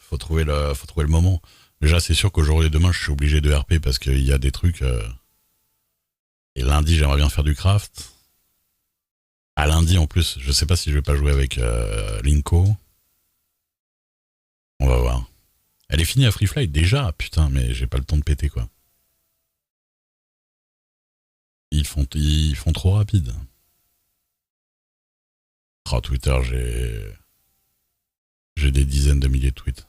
faut trouver le moment. Déjà, c'est sûr qu'aujourd'hui et demain, je suis obligé de RP parce qu'il y a des trucs. Et lundi, j'aimerais bien faire du craft. À lundi, en plus, je sais pas si je vais pas jouer avec Linko. On va voir. Elle est finie à Free Fly déjà, putain, mais j'ai pas le temps de péter quoi. Ils font trop rapide. Oh, Twitter, j'ai des dizaines de milliers de tweets.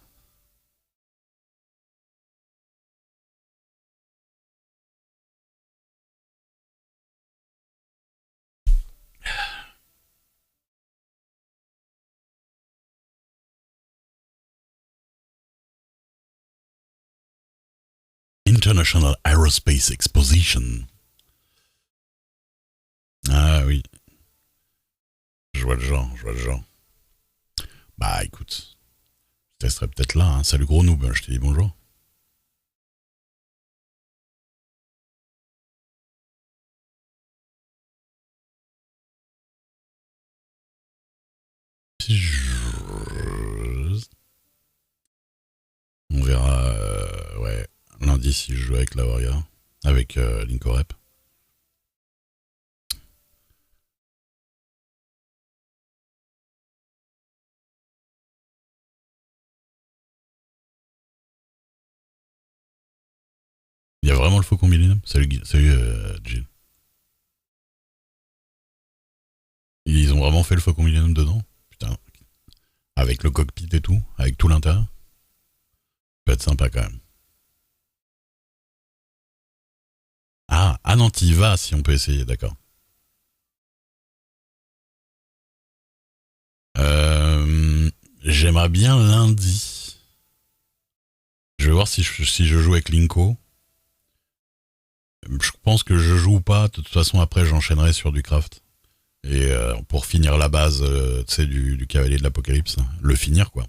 International Aerospace Exposition. Ah oui, je vois le genre, je vois le genre. Bah écoute, je testerai peut-être là. Hein. Salut gros noob, je te dis bonjour. On verra, ouais, lundi si je joue avec la Warrior, avec Linkorep. Il y a vraiment le Faucon Millennium. Salut Jill. Ils ont vraiment fait le Faucon Millennium dedans. Putain. Avec le cockpit et tout, avec tout l'intérieur. Ça peut être sympa quand même. Ah non, t'y vas si on peut essayer, d'accord. J'aimerais bien lundi. Je vais voir si je joue avec Linko. Je pense que je joue pas. De toute façon, après, j'enchaînerai sur du craft. Et pour finir la base, tu sais, du cavalier de l'apocalypse. Le finir, quoi.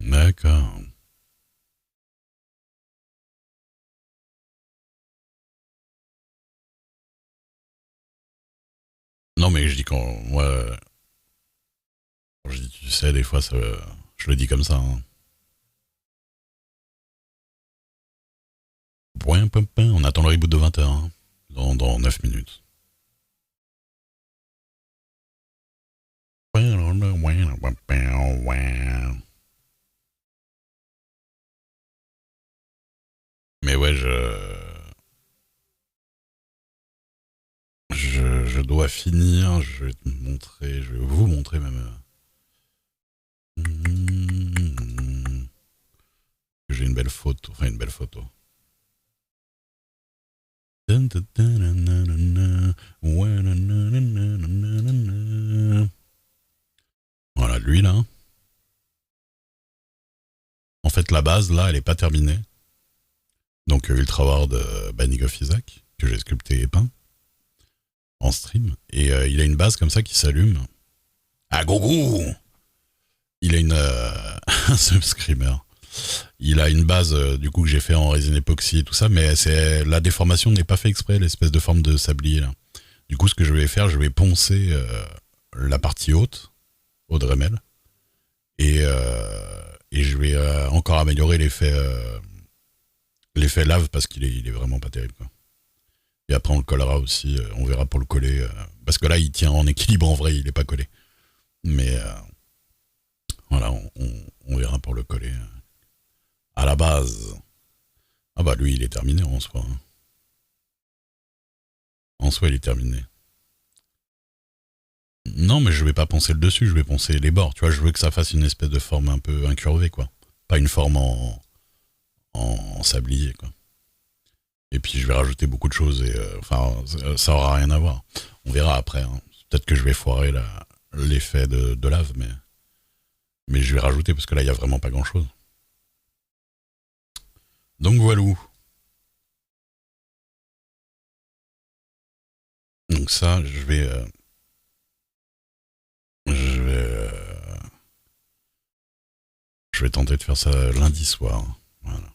D'accord. Non, mais je dis quand moi, je dis, tu sais, des fois, je le dis comme ça. Hein. On attend le reboot de 20h. Hein, dans 9 minutes. Mais ouais, je dois finir. Je vais te montrer. Je vais vous montrer même. J'ai une belle photo. Enfin, une belle photo. Voilà, lui là. En fait, la base là, elle est pas terminée. Donc, Ultra Ward Banning of Isaac, que j'ai sculpté et peint en stream. Et il a une base comme ça qui s'allume. Ah, gogo. Il a une. Un subscriber. Il a une base du coup que j'ai fait en résine époxy et tout ça, mais la déformation n'est pas fait exprès, l'espèce de forme de sablier là. Du coup, ce que je vais faire, je vais poncer la partie haute au Dremel et je vais encore améliorer l'effet lave parce il est vraiment pas terrible quoi. Et après on le collera aussi, on verra pour le coller parce que là il tient en équilibre en vrai, il est pas collé. Mais voilà, on verra pour le coller. À la base. Ah bah lui il est terminé en soi. Hein. En soi il est terminé. Non mais je vais pas poncer le dessus, je vais poncer les bords. Tu vois, je veux que ça fasse une espèce de forme un peu incurvée quoi. Pas une forme en sablier quoi. Et puis je vais rajouter beaucoup de choses et enfin ça aura rien à voir. On verra après. Hein. Peut-être que je vais foirer l'effet de lave mais je vais rajouter parce que là il y a vraiment pas grand chose. Donc voilà. Donc ça, je vais, je vais tenter de faire ça lundi soir. Voilà.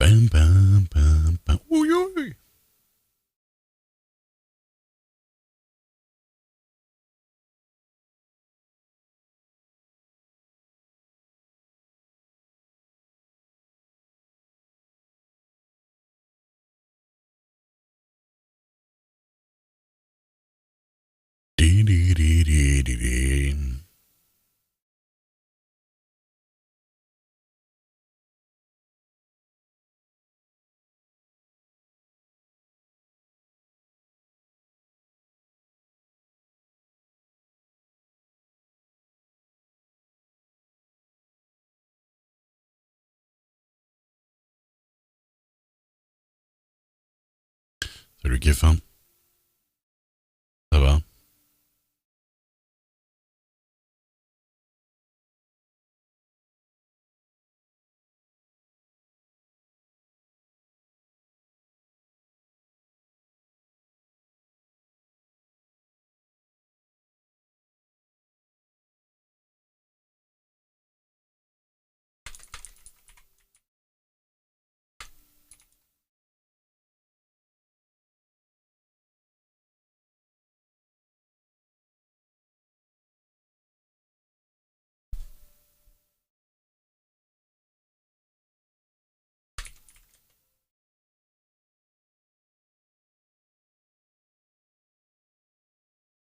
Bam, bam, bam, bam. Ouïe, ouïe. Di, di, di, di, di, di. Salut Kefin, ça va?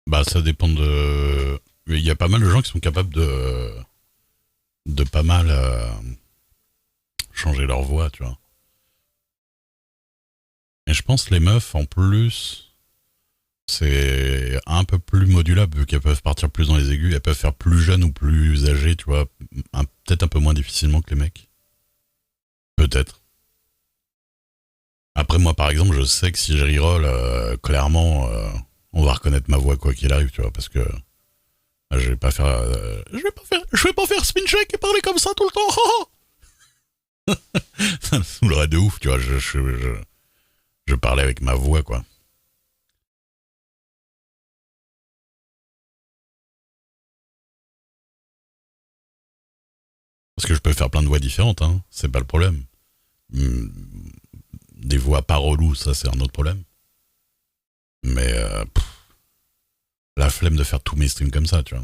Bah ça dépend de... Il y a pas mal de gens qui sont capables de pas mal changer leur voix, tu vois. Et je pense les meufs, en plus, c'est un peu plus modulable, vu qu'elles peuvent partir plus dans les aigus, elles peuvent faire plus jeunes ou plus âgées, tu vois, peut-être un peu moins difficilement que les mecs. Peut-être. Après, moi, par exemple, je sais que si je reroll, clairement, on va reconnaître ma voix quoi qu'il arrive, tu vois, parce que je vais pas faire, je vais pas faire spin check et parler comme ça tout le temps. Ça me saoulerait de ouf, tu vois. Je parlais avec ma voix, quoi. Parce que je peux faire plein de voix différentes, hein. C'est pas le problème. Hmm, des voix pas reloues, ça c'est un autre problème. Mais la flemme de faire tous mes streams comme ça, tu vois.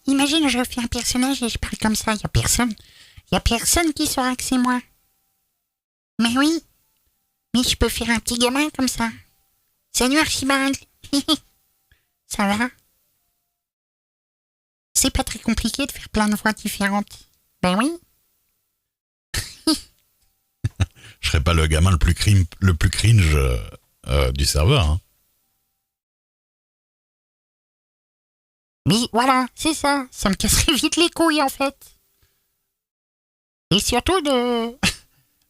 Imagine, je fais un personnage et je parle comme ça, y a personne qui saura que c'est moi. Mais oui, mais je peux faire un petit gamin comme ça. Salut Archibald. Ça va? C'est pas très compliqué de faire plein de voix différentes. Ben oui. Je serais pas le gamin le plus cringe du serveur, hein. Mais voilà, c'est ça. Ça me casserait vite les couilles en fait. Et surtout de...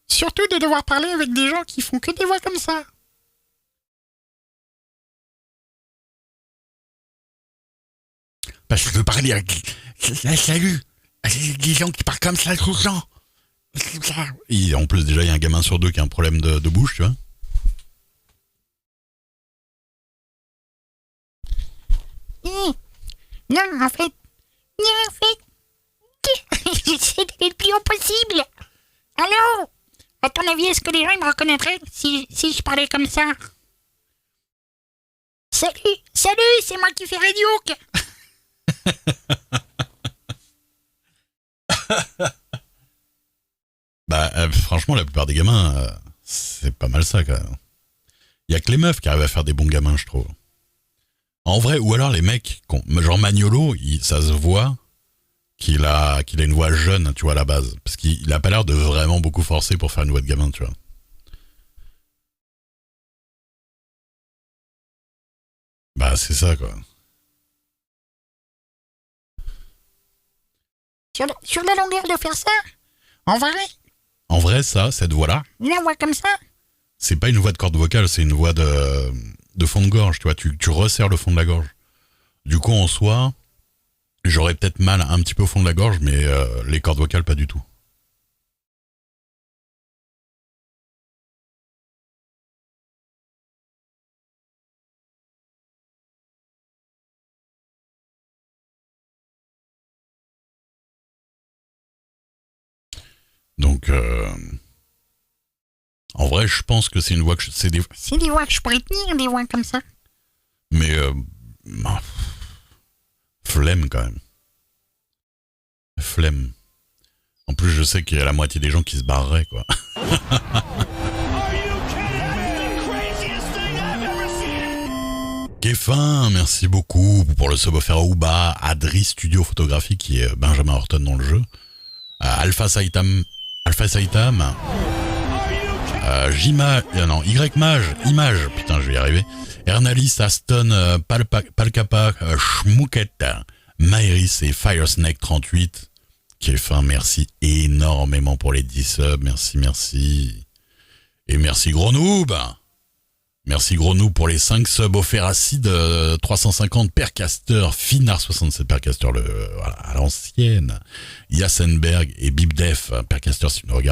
surtout de devoir parler avec des gens qui font que des voix comme ça. Parce que je veux parler avec... Salut. Des gens qui parlent comme ça tout le temps. Et en plus, déjà, il y a un gamin sur deux qui a un problème de bouche, tu vois. Non, en fait... Non, en fait... J'essaie d'aller le plus haut possible. Allô? À ton avis, est-ce que les gens me reconnaîtraient si je parlais comme ça? Salut, c'est moi qui fais Duke. Bah, franchement, la plupart des gamins, c'est pas mal ça, quand même. Il y a que les meufs qui arrivent à faire des bons gamins, je trouve. En vrai, ou alors les mecs, genre Magnolo, ça se voit qu'il a une voix jeune, tu vois, à la base. Parce qu'il a pas l'air de vraiment beaucoup forcer pour faire une voix de gamin, tu vois. Bah, c'est ça, quoi. Sur la longueur de faire ça, en vrai, En vrai, ça, cette voix-là, la voix comme ça, c'est pas une voix de corde vocale, c'est une voix de fond de gorge, tu vois. Tu resserres le fond de la gorge. Du coup, en soi, j'aurais peut-être mal un petit peu au fond de la gorge, mais les cordes vocales, pas du tout. Donc, en vrai, je pense que c'est une voix que c'est des voix que je pourrais tenir, des voix comme ça. mais flemme quand même. Flemme. En plus, je sais qu'il y a la moitié des gens qui se barreraient, quoi. Kéfin, merci beaucoup pour le sub offert à Ouba, Adri Studio Photographie qui est Benjamin Horton dans le jeu, Alpha Saitam, non, Y Mage, Image, putain je vais y arriver, Ernalis, Aston, Palcapa, Schmoukette, Maëris et Firesnake 38. Kéfin, merci énormément pour les 10 subs, merci. Et merci Gros Noob. Merci Gros Noob pour les 5 subs offerts à Sid 350 Percaster, Finard 67 Percaster voilà, à l'ancienne, Yassenberg et Bibdef Percaster si tu nous regardes.